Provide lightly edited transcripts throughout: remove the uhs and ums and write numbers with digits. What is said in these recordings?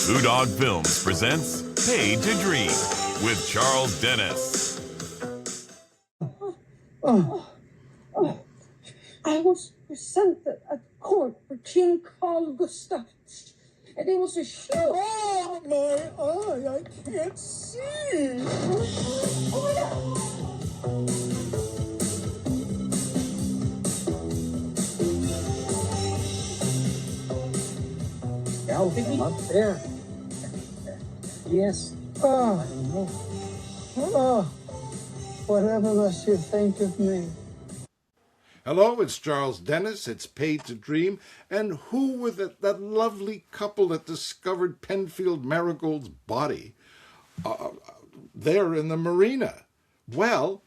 Dog Films presents Paid to Dream with Charles Dennis. I was presented at court for King Carl Gustaf, and it was a huge... Oh, my eye, I can't see. Valentine, up there. Yes. Whatever must you think of me? Hello, it's Charles Dennis. It's Paid to Dream. And who were that lovely couple that discovered Penfield Marigold's body there in the marina? Well,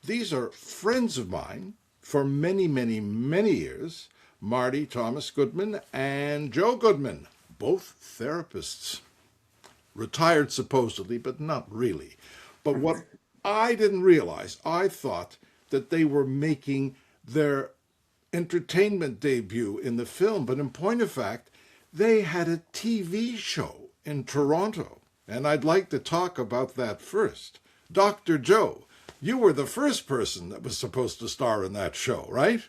these are friends of mine for many, many, many years. Mardi Thomas Goodman and Joe Goodman, both therapists. Retired supposedly, but not really. But what I didn't realize, I thought that they were making their entertainment debut in the film, but in point of fact, they had a TV show in Toronto, and I'd like to talk about that first. Dr. Joe, you were the first person that was supposed to star in that show, right?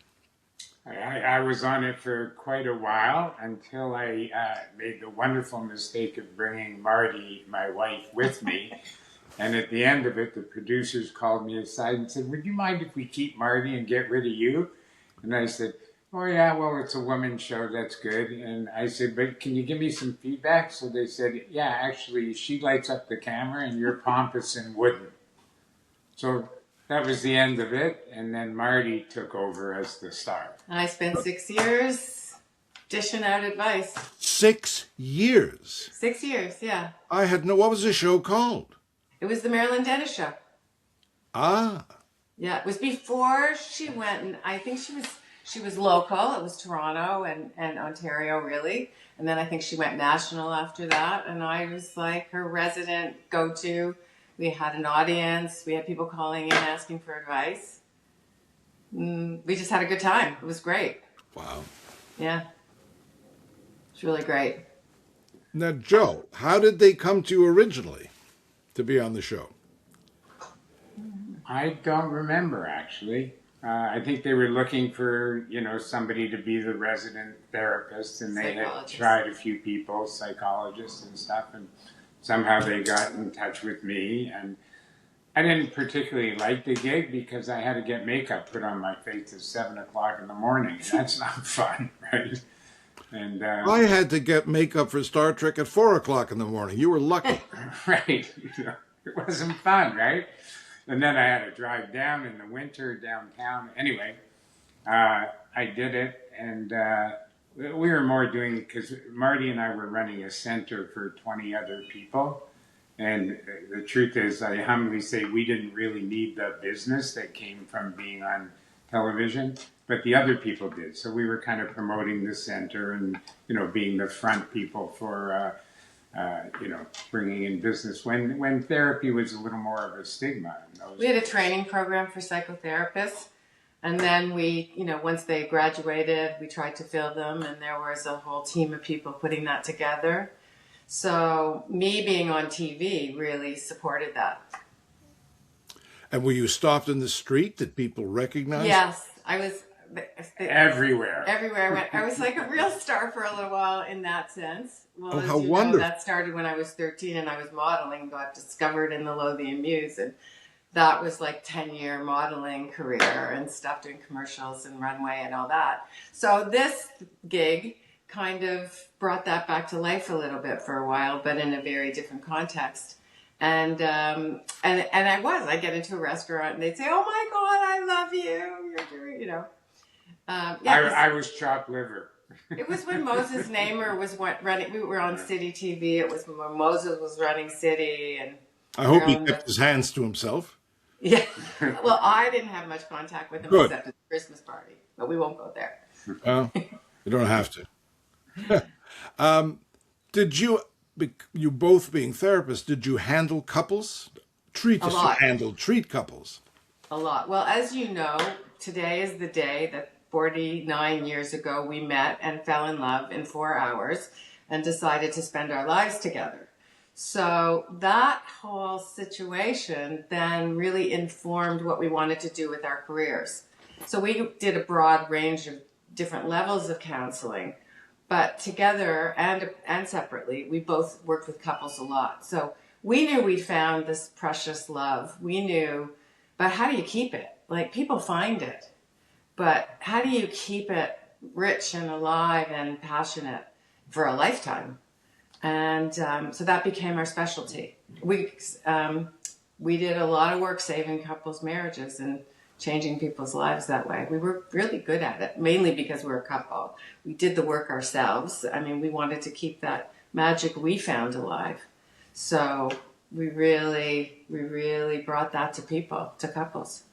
I was on it for quite a while until I made the wonderful mistake of bringing Mardi, my wife, with me. And at the end of it, the producers called me aside and said, "Would you mind if we keep Mardi and get rid of you?" And I said, "Oh yeah, well, it's a women's show, that's good." And I said, "But can you give me some feedback?" So they said, "Yeah, actually, she lights up the camera and you're pompous and wooden." So that was the end of it, and then Mardi took over as the star. I spent 6 years dishing out advice. 6 years? 6 years, yeah. I had no... What was the show called? It was the Marilyn Dennis Show. Ah. Yeah, it was before she went, and I think she was local. It was Toronto and Ontario, really. And then I think she went national after that, and I was like her resident go-to. We had an audience. We had people calling in asking for advice. We just had a good time. It was great. Wow. Yeah. It's really great. Now, Joe, how did they come to you originally to be on the show? I don't remember, actually. I think they were looking for, somebody to be the resident therapist, and they had tried a few people, psychologists and stuff, and somehow they got in touch with me. And I didn't particularly like the gig because I had to get makeup put on my face at 7 o'clock in the morning. That's not fun, right? And I had to get makeup for Star Trek at 4 o'clock in the morning. You were lucky. Right. It wasn't fun, right? And then I had to drive down in the winter downtown. Anyway, I did it, and we were more doing, because Mardi and I were running a center for 20 other people. And the truth is, I humbly say we didn't really need the business that came from being on television, but the other people did. So we were kind of promoting the center and, being the front people for, bringing in business when therapy was a little more of a stigma. We had a training program for psychotherapists. And then we, once they graduated, we tried to fill them, and there was a whole team of people putting that together. So me being on TV really supported that. And were you stopped in the street? Did people recognize? Yes, I was. Everywhere. Everywhere I went. I was like a real star for a little while in that sense. Well, how wonderful. That started when I was 13 and I was modeling, got discovered in the Lothian Muse, and that was like 10-year modeling career and stuff, doing commercials and runway and all that. So this gig kind of brought that back to life a little bit for a while, but in a very different context. And I get into a restaurant and they'd say, "Oh my God, I love you. You're doing, I was chopped liver. It was when Moses Namer was running. We were on City TV. It was when Moses was running City, and I hope he kept his hands to himself. Yeah. Well, I didn't have much contact with him except at the Christmas party, but we won't go there. You don't have to. Did you both being therapists, did you handle couples? Treat couples? A lot. Well, as you know, today is the day that 49 years ago we met and fell in love in 4 hours. and decided to spend our lives together. So that whole situation then really informed what we wanted to do with our careers. So we did a broad range of different levels of counseling, but together and separately, we both worked with couples a lot. So we knew we found this precious love. We knew, but how do you keep it? Like, people find it, but how do you keep it rich and alive and passionate for a lifetime? And so that became our specialty. We did a lot of work saving couples' marriages and changing people's lives that way. We were really good at it, mainly because we're a couple. We did the work ourselves. I mean, we wanted to keep that magic we found alive. So we really brought that to people, to couples.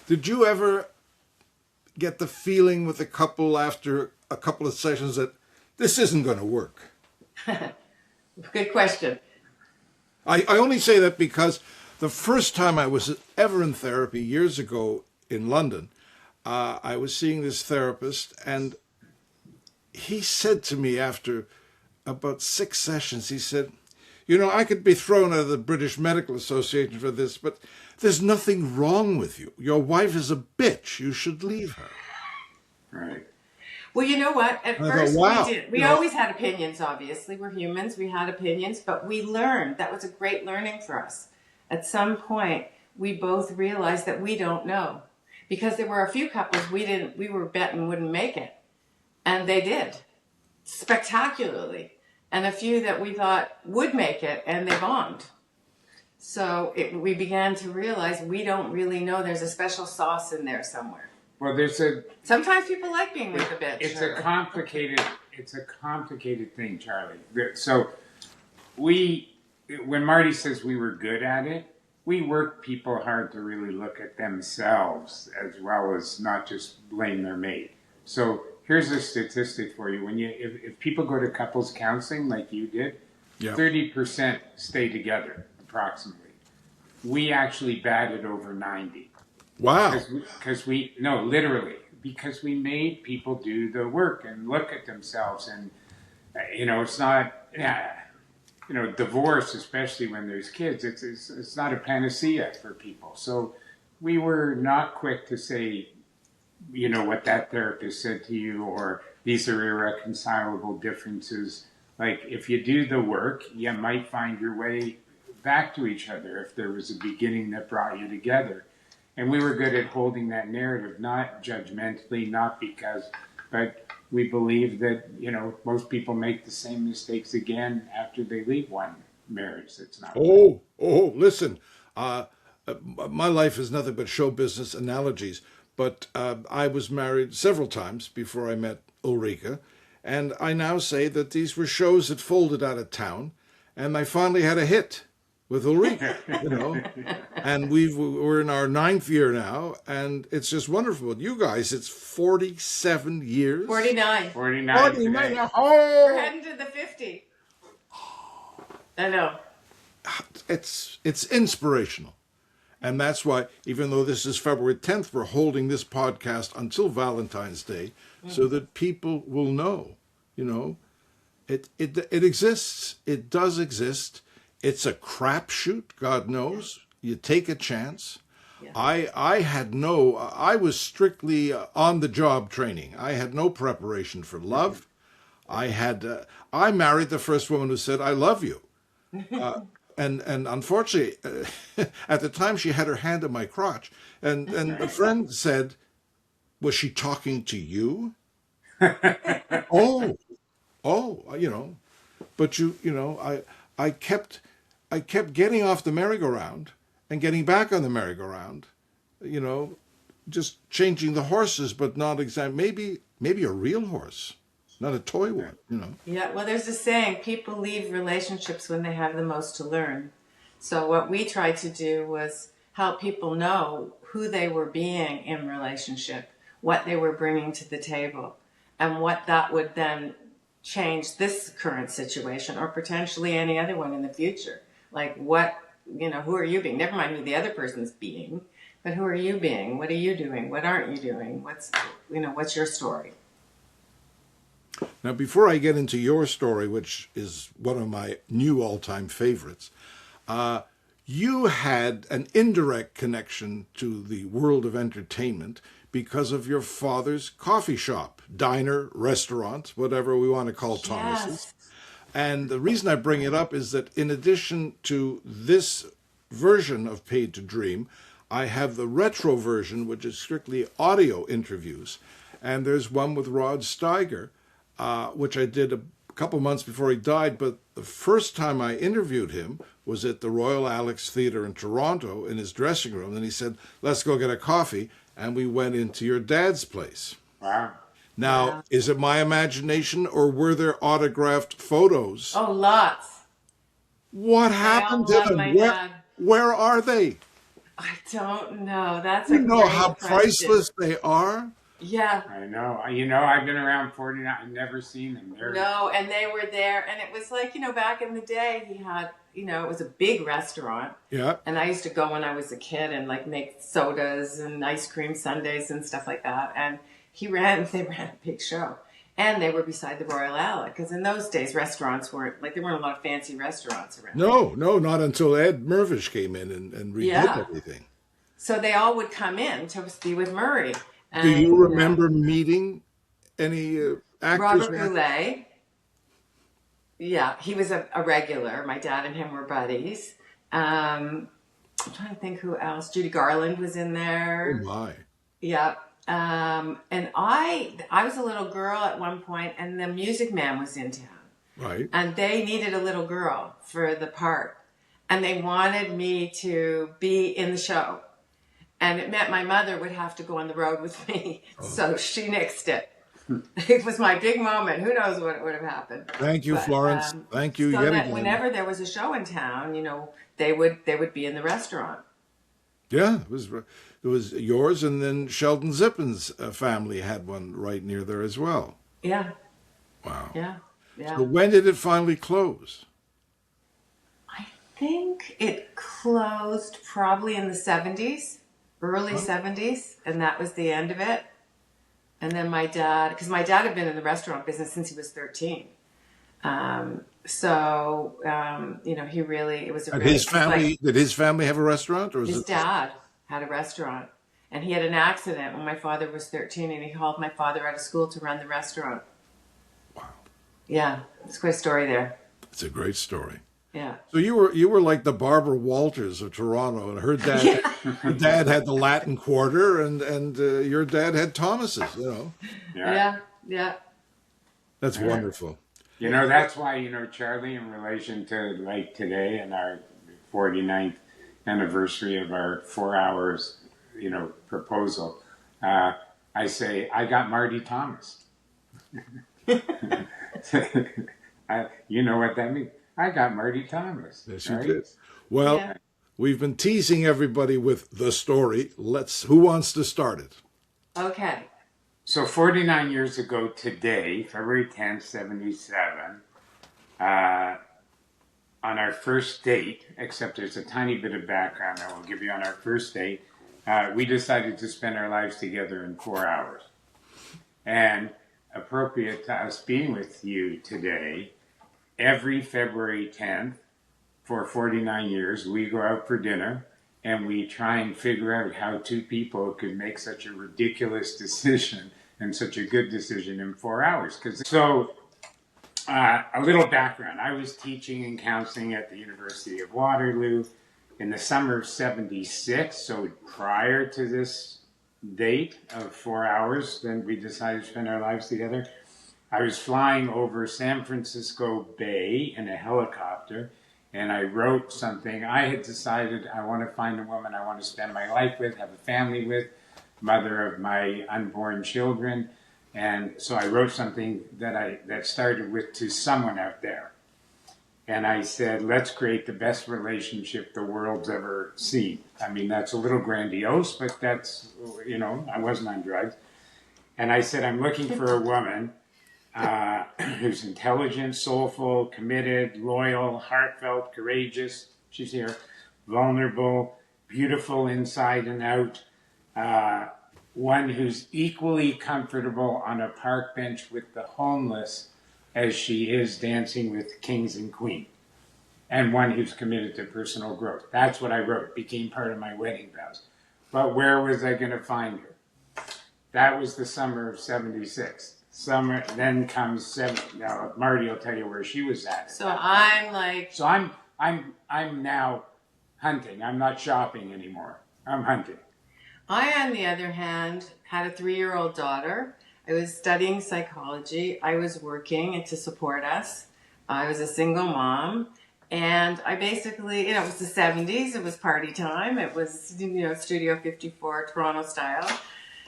Did you ever get the feeling with a couple after a couple of sessions that this isn't going to work? Good question. I only say that because the first time I was ever in therapy years ago in London, I was seeing this therapist, and he said to me after about 6 sessions, he said, you know, I could be thrown out of the British Medical Association for this, but there's nothing wrong with you. Your wife is a bitch. You should leave her. Right. Well, you know what? At I first go, wow. we did. We always had opinions, obviously. We're humans. We had opinions, but we learned. That was a great learning for us. At some point, we both realized that we don't know. Because there were a few couples we were betting wouldn't make it. And they did. Spectacularly. And a few that we thought would make it, and they bombed. So we began to realize we don't really know. There's a special sauce in there somewhere. Well, Sometimes people like being with a bitch. It's a complicated thing, Charlie. So when Marty says we were good at it, we work people hard to really look at themselves as well as not just blame their mate. So here's a statistic for you. If people go to couples counseling like you did, 30% stay together approximately. We actually batted over 90. Wow. Because we made people do the work and look at themselves, and it's not divorce, especially when there's kids, it's not a panacea for people. So we were not quick to say, what that therapist said to you, or these are irreconcilable differences. Like, if you do the work, you might find your way back to each other if there was a beginning that brought you together. And we were good at holding that narrative, not judgmentally, but we believe that, most people make the same mistakes again after they leave one marriage that's not. Listen, my life is nothing but show business analogies, but I was married several times before I met Ulrika, and I now say that these were shows that folded out of town, and I finally had a hit with Ulrika, and we're in our 9th year now, and it's just wonderful. You guys, it's 47 years. 49. 49. Oh! We're heading to the 50. I know. It's inspirational. And that's why, even though this is February 10th, we're holding this podcast until Valentine's Day, so that people will know, it exists. It does exist. It's a crapshoot, God knows. You take a chance. Yeah. I was strictly on-the-job training. I had no preparation for love. I married the first woman who said, I love you. And unfortunately, at the time, she had her hand on my crotch. And the friend said, was she talking to you? But I kept getting off the merry-go-round and getting back on the merry-go-round, just changing the horses, but not exactly, maybe a real horse, not a toy one, Yeah, well, there's a saying, people leave relationships when they have the most to learn. So what we tried to do was help people know who they were being in relationship, what they were bringing to the table, and what that would then change this current situation or potentially any other one in the future. Like, who are you being? Never mind who the other person's being, but who are you being? What are you doing? What aren't you doing? What's your story? Now, before I get into your story, which is one of my new all-time favorites, you had an indirect connection to the world of entertainment because of your father's coffee shop, diner, restaurant, whatever we want to call Thomas's. Yes. And the reason I bring it up is that in addition to this version of Paid to Dream, I have the retro version, which is strictly audio interviews. And there's one with Rod Steiger, which I did a couple months before he died. But the first time I interviewed him was at the Royal Alex Theatre in Toronto in his dressing room. And he said, let's go get a coffee. And we went into your dad's place. Wow. Now, is it my imagination or were there autographed photos? Oh, lots. What I happened all to love my them? dad. Where are they? I don't know. That's You a know great how question. priceless they are? Yeah. I know. You know, I've been around 49. I've never seen them. No, and they were there, and it was like, back in the day, he had, it was a big restaurant. Yeah. And I used to go when I was a kid and like make sodas and ice cream sundaes and stuff like that. And they ran a big show. And they were beside the Royal Alex, because in those days, restaurants weren't, like, there weren't a lot of fancy restaurants around. No, not until Ed Mervish came in and redid everything. So they all would come in to be with Murray. And, Do you remember meeting any actors? Robert Goulet. Yeah, he was a regular. My dad and him were buddies. I'm trying to think who else. Judy Garland was in there. Oh, my. Yeah. And I was a little girl at one point, and the Music Man was in town. Right. And they needed a little girl for the part. And they wanted me to be in the show. And it meant my mother would have to go on the road with me. So she nixed it. It was my big moment. Who knows what would have happened. Thank you, Florence. Thank you so yet that again. whenever there was a show in town, they would be in the restaurant. Yeah, it was yours, and then Sheldon Zippin's family had one right near there as well. Yeah. Wow. Yeah. Yeah. So when did it finally close? I think it closed probably in the 70s, early 70s, and that was the end of it. And then my dad, because my dad had been in the restaurant business since he was 13. He really, it was a really, did his family have a restaurant? Or was his dad had a restaurant. And he had an accident when my father was 13, and he hauled my father out of school to run the restaurant. Wow. Yeah, it's quite a story there. It's a great story. Yeah. So you were like the Barbara Walters of Toronto, and her dad, her dad had the Latin Quarter, and your dad had Thomas's. Yeah. That's wonderful. That's why, Charlie, in relation to like today and our 49th anniversary of our 4 hours, proposal, I say, I got Marty Thomas. You know what that means? I got Marty Thomas. Yes, you did. Well, we've been teasing everybody with the story. Who wants to start it? Okay. So 49 years ago today, February 10th, 77, on our first date, except there's a tiny bit of background I will give you on our first date, we decided to spend our lives together in 4 hours. And appropriate to us being with you today, every February 10th, for 49 years, we go out for dinner and we try and figure out how two people could make such a ridiculous decision and such a good decision in 4 hours. A little background. I was teaching and counseling at the University of Waterloo in the summer of 76, so prior to this date of 4 hours, then we decided to spend our lives together. I was flying over San Francisco Bay in a helicopter, and I wrote something. I had decided I want to find a woman I want to spend my life with, have a family with, mother of my unborn children. And so I wrote something that started with, to someone out there. And I said, let's create the best relationship the world's ever seen. I mean, that's a little grandiose, but that's, I wasn't on drugs. And I said, I'm looking for a woman who's intelligent, soulful, committed, loyal, heartfelt, courageous. She's here. Vulnerable, beautiful inside and out. one who's equally comfortable on a park bench with the homeless as she is dancing with kings and queens, and one who's committed to personal growth. That's what I wrote. It became part of my wedding vows. But where was I going to find her? That was the summer of '76. Summer, then comes now Mardi will tell you where she was at. So I'm like. So I'm now hunting. I'm not shopping anymore. I'm hunting. I, on the other hand, had a 3-year-old daughter. I was studying psychology. I was working to support us. I was a single mom. And I basically, it was the 70s. It was party time. It was, Studio 54, Toronto style.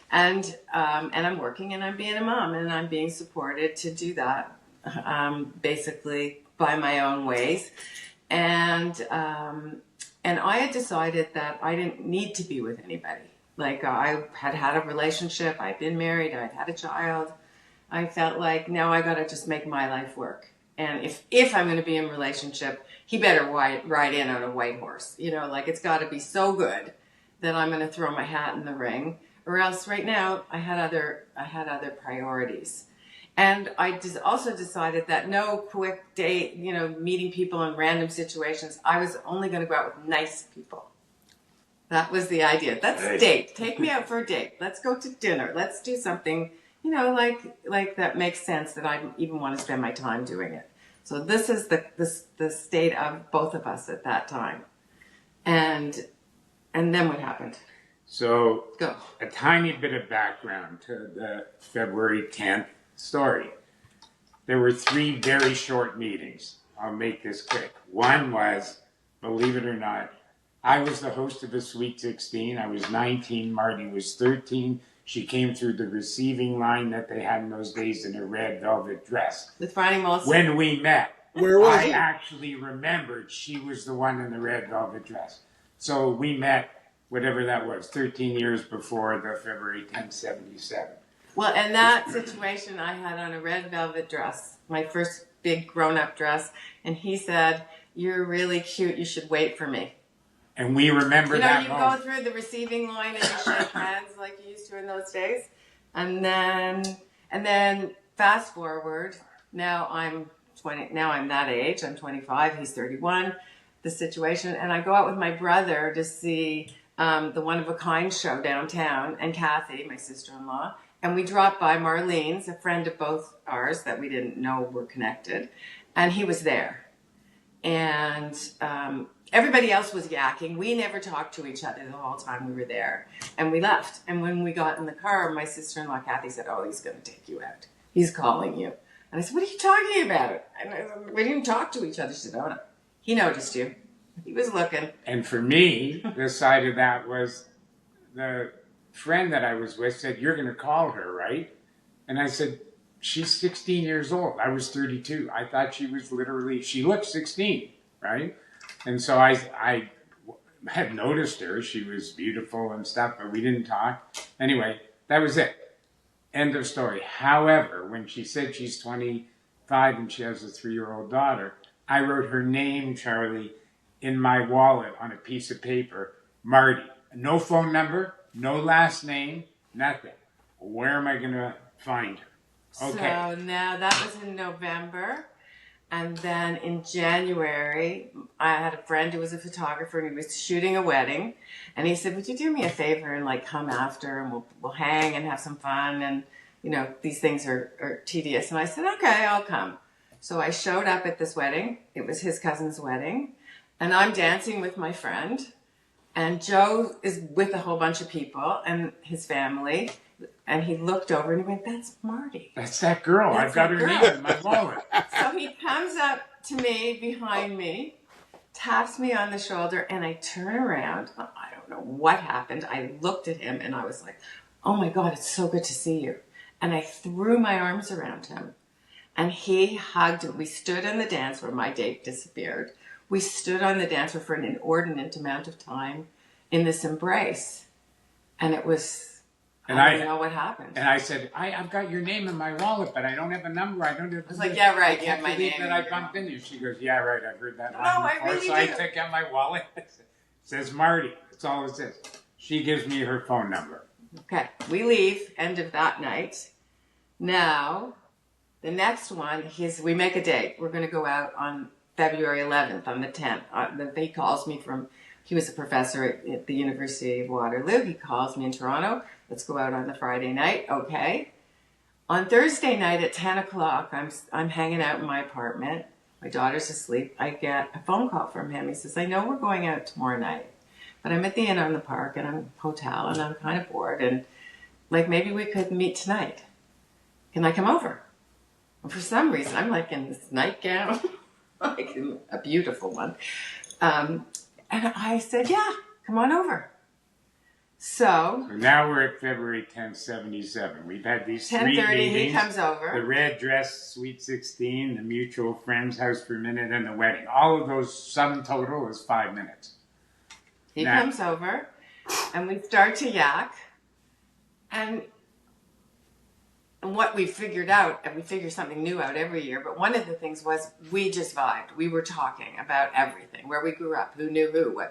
And I'm working and I'm being a mom and I'm being supported to do that, basically by my own ways. And I had decided that I didn't need to be with anybody. Like I had a relationship, I'd been married, I'd had a child. I felt like now I gotta just make my life work. And if I'm gonna be in a relationship, he better ride in on a white horse. It's gotta be so good that I'm gonna throw my hat in the ring. Or else right now I had other priorities. And I also decided that no quick date, meeting people in random situations. I was only gonna go out with nice people. That was the idea. Let's date. Take me out for a date. Let's go to dinner. Let's do something, like that makes sense that I even want to spend my time doing it. So this is the state of both of us at that time. And then what happened? So Go. A tiny bit of background to the February 10th story. There were 3 very short meetings. I'll make this quick. One was, believe it or not, I was the host of a Sweet 16. I was 19. Mardi was 13. She came through the receiving line that they had in those days in a red velvet dress. With Franny Molson. When we met, Where was I it? actually remembered she was the one in the red velvet dress. So we met, whatever that was, 13 years before the February 10th, 77. Well, and that situation I had on a red velvet dress, my first big grown-up dress, and he said, "You're really cute. You should wait for me." And we remember that you moment. go through the receiving line and you shake hands like you used to in those days. And then fast forward, now I'm 20, now I'm that age, I'm 25, he's 31, the situation. And I go out with my brother to see the One of a Kind show downtown, and Kathy, my sister-in-law. And we dropped by Marlene's, a friend of both ours that we didn't know were connected. And he was there. And everybody else was yakking. We never talked to each other the whole time we were there. And we left. And when we got in the car, my sister-in-law, Kathy, said, "Oh, he's going to take you out. He's calling you." And I said, "What are you talking about?" And I said, "We didn't talk to each other." She said, "Oh, no. He noticed you. He was looking." And for me, the side of that was the friend that I was with said, "You're going to call her, right?" And I said, "She's 16 years old. I was 32. I thought she was she looked 16, right?" And so I had noticed her. She was beautiful and stuff, but we didn't talk. Anyway, that was it. End of story. However, when she said she's 25 and she has a 3-year-old daughter, I wrote her name, Charlie, in my wallet on a piece of paper, Mardi. No phone number, no last name, nothing. Where am I going to find her? Okay. So now that was in November. And then in January, I had a friend who was a photographer and he was shooting a wedding. And he said, "Would you do me a favor and come after and we'll hang and have some fun? And, these things are tedious." And I said, "Okay, I'll come." So I showed up at this wedding. It was his cousin's wedding. And I'm dancing with my friend. And Joe is with a whole bunch of people and his family. And he looked over and he went, "That's Mardi. That's that girl. That's I've got that her girl." name in my wallet. So he comes up to me behind me, taps me on the shoulder, and I turn around. I don't know what happened. I looked at him and I was like, "Oh my God, it's so good to see you." And I threw my arms around him and he hugged. We stood on the dance floor. My date disappeared. We stood on the dance floor for an inordinate amount of time in this embrace. And it was... And I don't know what happened. And I said, I've got your name in my wallet, but I don't have a number. I don't have. I was like, "Yeah, right. You have my believe name." that I bumped into you. She goes, "Yeah, right. I've heard that No, line I before." really So I do. took out my wallet. It says Mardi. That's all it says. She gives me her phone number. Okay, we leave, end of that night. Now, the next one, we make a date. We're going to go out on February 11th, on the 10th. He calls me he was a professor at the University of Waterloo. He calls me in Toronto. Let's go out on the Friday night. Okay. On Thursday night at 10 o'clock, I'm hanging out in my apartment. My daughter's asleep. I get a phone call from him. He says, I know we're going out tomorrow night, but I'm at the Inn on the Park and I'm in a hotel and I'm kind of bored and like maybe we could meet tonight. Can I come over? And for some reason, I'm like in this nightgown, like a beautiful one. And I said, yeah, come on over. So now we're at February 10th, 77. We've had these 3 10:30, meetings. he comes over. The red dress, Sweet 16, the mutual friends, house for a minute, and the wedding. All of those sum total is 5 minutes. He comes over, and we start to yak. And what we figured out, and we figure something new out every year, but one of the things was we just vibed. We were talking about everything, where we grew up, who knew who,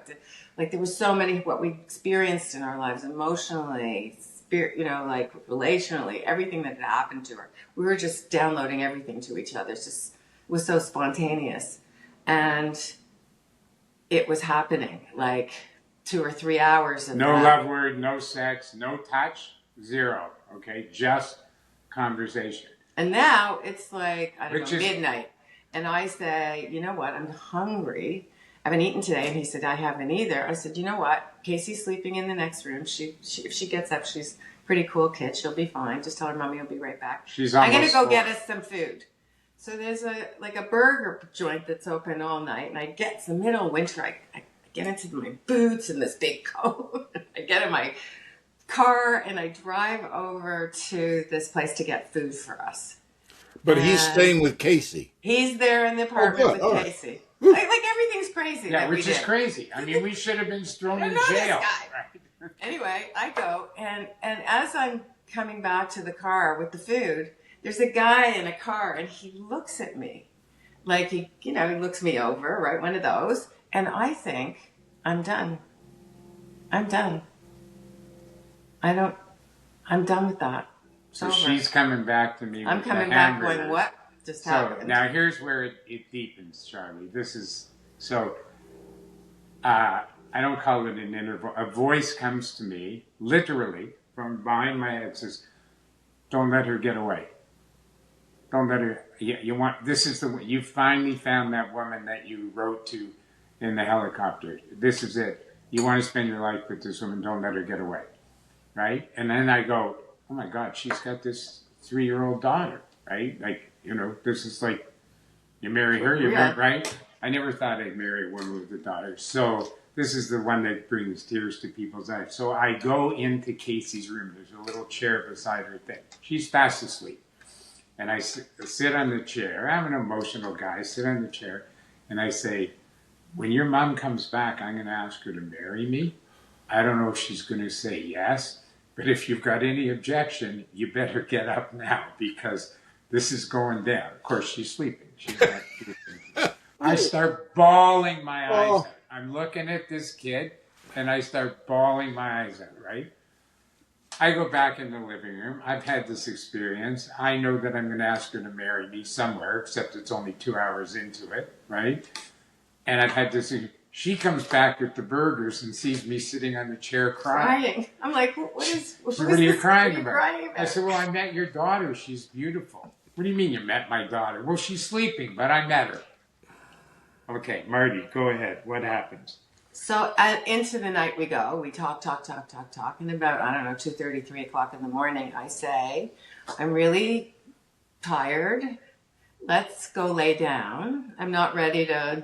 like there was so many, what we experienced in our lives emotionally, like relationally, everything that had happened to her. We were just downloading everything to each other. It was so spontaneous. And it was happening, like 2 or 3 hours of no that. love word, no sex, no touch, zero. Okay, just conversation. And now it's like, I don't know, midnight. And I say, you know what, I'm hungry. I haven't eaten today. And he said, I haven't either. I said, you know what, Casey's sleeping in the next room. If she gets up, she's a pretty cool kid. She'll be fine. Just tell her mommy will be right back. I'm going to go get us some food. So there's a burger joint that's open all night. And it's the middle of winter. I get into my boots and this big coat. I get in my car and I drive over to this place to get food for us. But he's staying with Casey. He's there in the apartment with Casey. Right. Like everything's crazy. Yeah, which is crazy. I mean, we should have been thrown in jail. Right? Anyway, I go and as I'm coming back to the car with the food, there's a guy in a car and he looks at me like he looks me over, right? One of those. And I think, I'm done. I'm done with that. So she's coming back to me. I'm coming back going, what just happened? So now here's where it deepens, Charlie. This is, I don't call it an interval. A voice comes to me, literally, from behind my head, says, don't let her get away. Don't let her, you finally found that woman that you wrote to in the helicopter. This is it. You want to spend your life with this woman, don't let her get away. Right? And then I go, oh my God, she's got this 3-year-old daughter, right? Like, this is like, you marry her, right? I never thought I'd marry a woman with a daughter. So this is the one that brings tears to people's eyes. So I go into Casey's room. There's a little chair beside her thing. She's fast asleep. And I sit on the chair. I'm an emotional guy. I sit on the chair and I say, when your mom comes back, I'm going to ask her to marry me. I don't know if she's going to say yes, but if you've got any objection, you better get up now because this is going down. Of course, she's sleeping. She's not sleeping. I start bawling my eyes out. I'm looking at this kid, and I start bawling my eyes out, right? I go back in the living room. I've had this experience. I know that I'm going to ask her to marry me somewhere, except it's only 2 hours into it, right? And I've had this. She comes back with the burgers and sees me sitting on the chair crying. I'm like, what are you crying about? I said, well, I met your daughter. She's beautiful. What do you mean you met my daughter? Well, she's sleeping, but I met her. Okay, Marty, go ahead. What happens? So into the night we go. We talk. And about, 2:30, 3 o'clock in the morning, I say, I'm really tired. Let's go lay down. I'm not ready to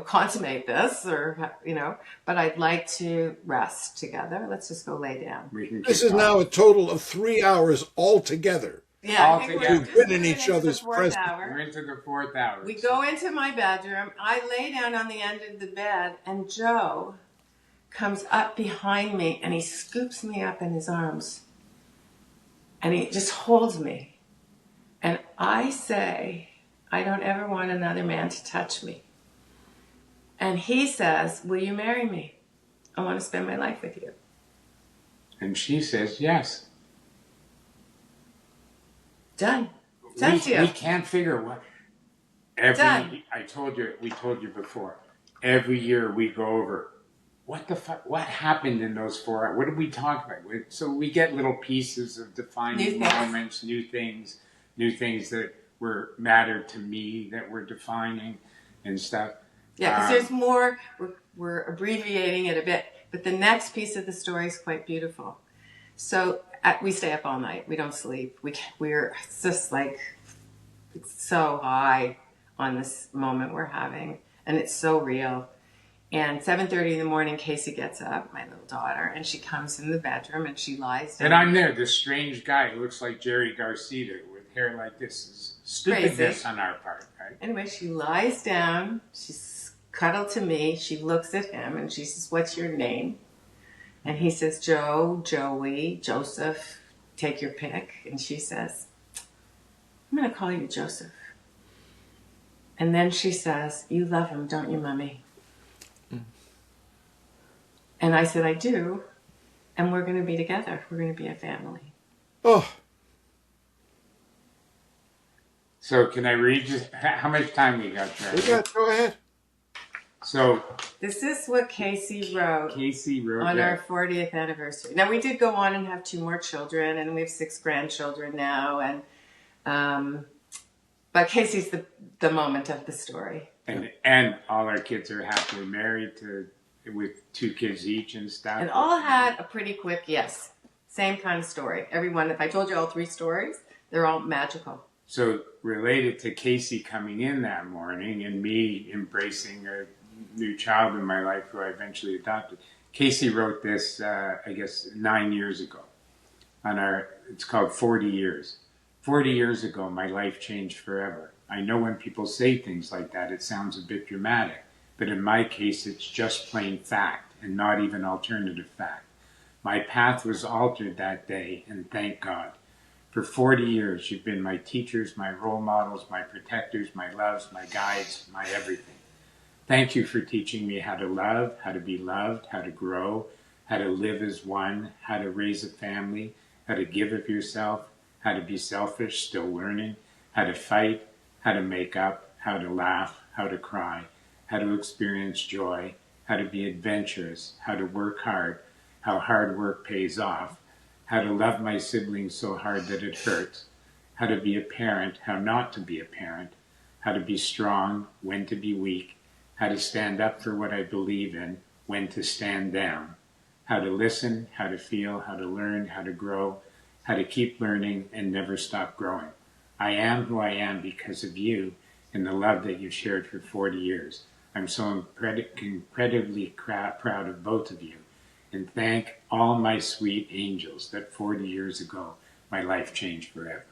consummate this but I'd like to rest together. Let's just go lay down. This is now a total of 3 hours altogether. Yeah, We've been in each other's presence. We're into the 4th hour. We go into my bedroom. I lay down on the end of the bed and Joe comes up behind me and he scoops me up in his arms and he just holds me. And I say, I don't ever want another man to touch me. And he says, will you marry me? I want to spend my life with you. And she says, yes. Done. Done to you. We can't figure what. Done. We told you before. Every year we go over, what the fuck, what happened in those 4 hours? What did we talk about? So we get little pieces of defining moments, new things that mattered to me that we're defining and stuff. Yeah, because there's more. We're abbreviating it a bit, but the next piece of the story is quite beautiful. So we stay up all night. We don't sleep. We're it's just like it's so high on this moment we're having, and it's so real. And 7:30 in the morning, Casey gets up, my little daughter, and she comes in the bedroom and she lies down. And I'm there, this strange guy who looks like Jerry Garcia with hair like this. Is stupidness on our part, right? Anyway, she lies down. She's cuddled to me. She looks at him and she says, "What's your name?" And he says, "Joe, Joey, Joseph, take your pick." And she says, "I'm going to call you Joseph." And then she says, "You love him, don't you, Mommy?" And I said, "I do. And we're going to be together. We're going to be a family." Oh. So can I read just how much time we got, Travis? Go ahead. So this is what Casey wrote on our 40th anniversary. Now, we did go on and have 2 more children, and we have 6 grandchildren now. And but Casey's the moment of the story. And all our kids are happily married with 2 kids each and stuff. And all had a pretty quick yes. Same kind of story. Everyone, if I told you all 3 stories, they're all magical. So related to Casey coming in that morning and me embracing a new child in my life who I eventually adopted, Casey wrote this, I guess, 9 years ago. It's called 40 Years. 40 years ago, my life changed forever. I know when people say things like that, it sounds a bit dramatic. But in my case, it's just plain fact and not even alternative fact. My path was altered that day, and thank God. For 40 years, you've been my teachers, my role models, my protectors, my loves, my guides, my everything. Thank you for teaching me how to love, how to be loved, how to grow, how to live as one, how to raise a family, how to give of yourself, how to be selfish, still learning, how to fight, how to make up, how to laugh, how to cry, how to experience joy, how to be adventurous, how to work hard, how hard work pays off, how to love my siblings so hard that it hurts, how to be a parent, how not to be a parent, how to be strong, when to be weak, how to stand up for what I believe in, when to stand down, how to listen, how to feel, how to learn, how to grow, how to keep learning and never stop growing. I am who I am because of you and the love that you shared for 40 years. I'm so incredibly proud of both of you, and thank all my sweet angels that 40 years ago my life changed forever.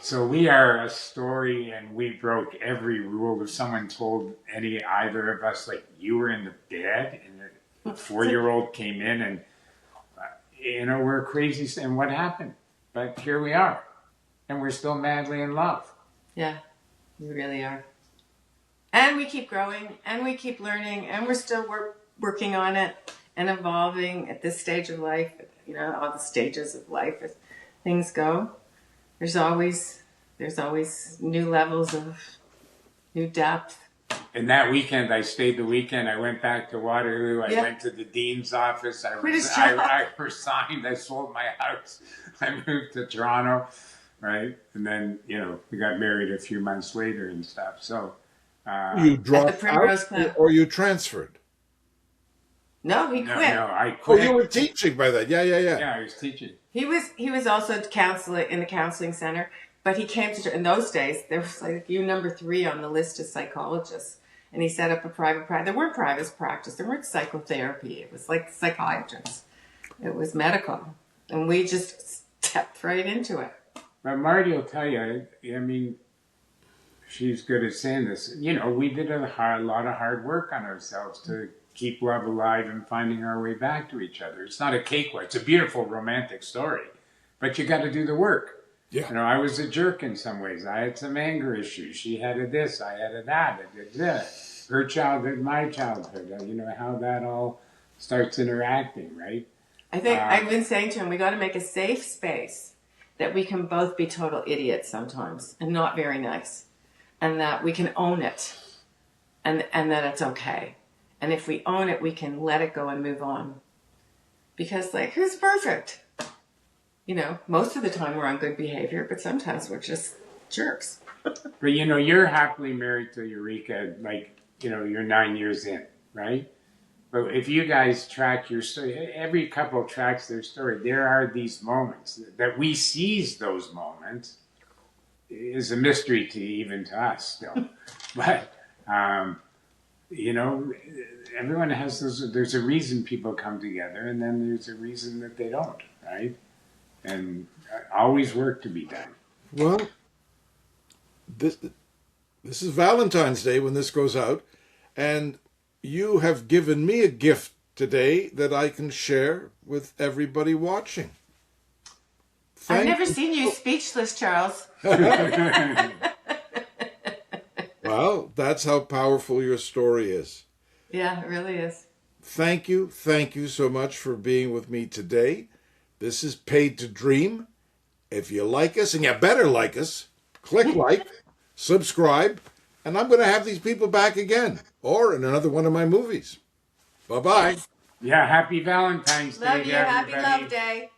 So we are a story, and we broke every rule. If someone told either of us, like, you were in the bed and a 4-year-old came in and, we're crazy, and what happened? But here we are, and we're still madly in love. Yeah, we really are. And we keep growing, and we keep learning, and we're still working on it and evolving at this stage of life. All the stages of life as things go. There's always new levels of new depth. And that weekend, I stayed the weekend. I went back to Waterloo. I went to the dean's office. I resigned. I sold my house. I moved to Toronto, right? And then, we got married a few months later and stuff. So you dropped out, or you transferred? No, he quit. No, I quit. Oh, you were teaching by then. Yeah. Yeah, I was teaching. He was also counseling in the counseling center, but he came to, in those days, there was like you number 3 on the list of psychologists. And he set up a private practice. There weren't private practice. There weren't psychotherapy. It was like psychiatrists. It was medical. And we just stepped right into it. But Marty will tell you, she's good at saying this. We did a lot of hard work on ourselves to keep love alive and finding our way back to each other. It's not a cakewalk. It's a beautiful romantic story. But you got to do the work. Yeah. I was a jerk in some ways. I had some anger issues. She had a this, I had a that. I did this. Her childhood, my childhood. How that all starts interacting, right? I think I've been saying to him, we got to make a safe space that we can both be total idiots sometimes and not very nice, and that we can own it, and that it's okay. And if we own it, we can let it go and move on. Because, like, who's perfect? You know, most of the time we're on good behavior, but sometimes we're just jerks. But, you know, you're happily married to Eureka, like, you know, you're 9 years in, right? But if you guys track your story, every couple tracks their story, there are these moments that we seize those moments is a mystery to even to us still. But, you know, everyone has those, there's a reason people come together, and then there's a reason that they don't, right? And always work to be done. Well, this is Valentine's Day when this goes out, and you have given me a gift today that I can share with everybody watching. I've never seen you speechless, Charles. Well, that's how powerful your story is. Yeah, it really is. Thank you so much for being with me today. This is Paid to Dream. If you like us, and you better like us, click like, subscribe, and I'm going to have these people back again, or in another one of my movies. Bye-bye. Yeah, happy Valentine's Day, Love you. Happy everybody. Love Day.